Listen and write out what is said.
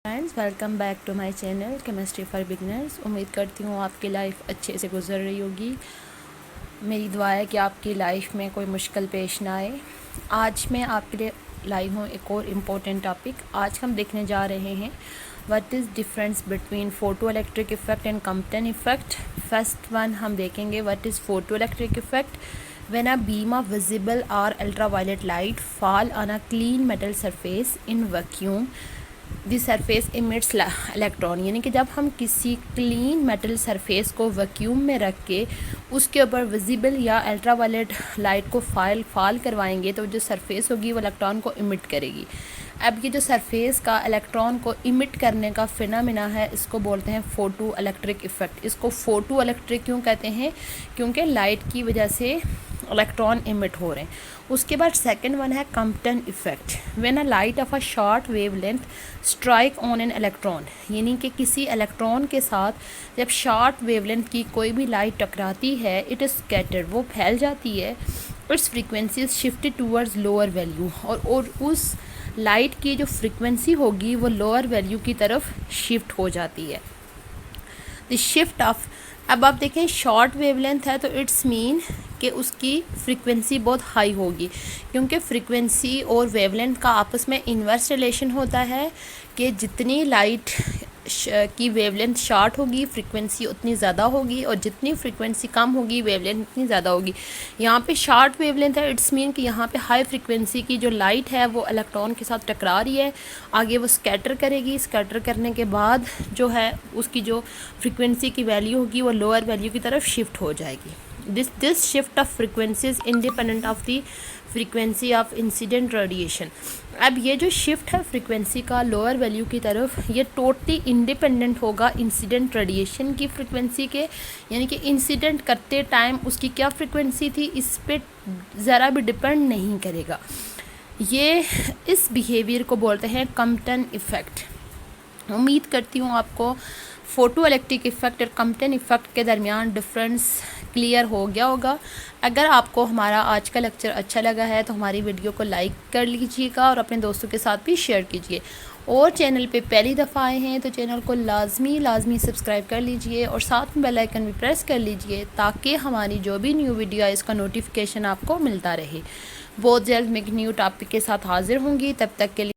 Friends, welcome back to my channel chemistry for beginners. उम्मीद करती हूँ आपकी लाइफ अच्छे से गुजर रही होगी। मेरी दुआ है कि आपकी लाइफ में कोई मुश्किल पेश ना आए। आज मैं आपके लिए लाई हूँ एक और इम्पोर्टेंट टॉपिक। आज हम देखने जा रहे हैं what is difference between photo electric effect and Compton effect. First one हम देखेंगे what is photo electric effect. When a beam of visible or ultraviolet light fall on a clean metal surface in vacuum, the surface emits electron। यानी कि जब हम किसी clean metal surface को vacuum में रख के उसके ऊपर विजिबल या अल्ट्रावायलेट लाइट को फॉल करवाएंगे तो जो सरफेस होगी वो इलेक्ट्रॉन को इमिट करेगी। अब ये जो सरफेस का इलेक्ट्रॉन को इमिट करने का फिनोमेना है, इसको बोलते हैं फोटो इलेक्ट्रिक इफ़ेक्ट। इसको फोटो इलेक्ट्रिक क्यों कहते हैं? क्योंकि लाइट की वजह से इलेक्ट्रॉन इमिट हो रहे हैं। उसके बाद सेकंड वन है Compton effect. When a light of a short wavelength strike on an electron, यानी कि किसी इलेक्ट्रॉन के साथ जब शॉर्ट वेवलेंथ की कोई भी लाइट टकराती है, इट इज़ स्कैटर्ड, वो फैल जाती है। It's frequency shifted towards lower value, और उस लाइट की जो फ्रीक्वेंसी होगी वो लोअर वैल्यू की तरफ शिफ्ट हो जाती है। द शिफ्ट ऑफ, अब आप देखें शॉर्ट वेवलेंथ है तो इट्स मीन कि उसकी फ्रीक्वेंसी बहुत हाई होगी, क्योंकि फ्रीक्वेंसी और वेवलेंथ का आपस में इन्वर्स रिलेशन होता है कि जितनी लाइट की वेवलेंथ शॉर्ट होगी फ्रीक्वेंसी उतनी ज़्यादा होगी, और जितनी फ्रीक्वेंसी कम होगी वेवलेंथ उतनी ज़्यादा होगी। यहाँ पे शॉर्ट वेवलेंथ है, इट्स मीन कि यहाँ पे हाई फ्रीक्वेंसी की जो लाइट है वो इलेक्ट्रॉन के साथ टकरा रही है, आगे वो स्कैटर करेगी। स्कैटर करने के बाद जो है उसकी जो फ्रीक्वेंसी की वैल्यू होगी वो लोअर वैल्यू की तरफ शिफ्ट हो जाएगी। This shift of frequency is independent of the frequency of incident radiation. अब ये जो शिफ्ट है फ्रीक्वेंसी का लोअर वैल्यू की तरफ, ये टोटली इंडिपेंडेंट होगा इंसिडेंट रेडिएशन की फ्रीक्वेंसी के। यानी कि इंसिडेंट करते टाइम उसकी क्या फ्रीक्वेंसी थी इस पर ज़रा भी डिपेंड नहीं करेगा। ये इस बिहेवियर को बोलते हैं कम्पटन इफ़ेक्ट। उम्मीद करती हूँ आपको फ़ोटो इलेक्ट्रिक इफ़ेक्ट और कम्पटन इफ़ेक्ट के दरमियान डिफरेंस क्लियर हो गया होगा। अगर आपको हमारा आज का लेक्चर अच्छा लगा है तो हमारी वीडियो को लाइक कर लीजिएगा और अपने दोस्तों के साथ भी शेयर कीजिए। और चैनल पे पहली दफ़ा आए हैं तो चैनल को लाजमी सब्सक्राइब कर लीजिए और साथ में बेल आइकन भी प्रेस कर लीजिए, ताकि हमारी जो भी न्यू वीडियो है इसका नोटिफिकेशन आपको मिलता रहे। बहुत जल्द मैं एक न्यू टॉपिक के साथ हाजिर होंगी, तब तक के लिए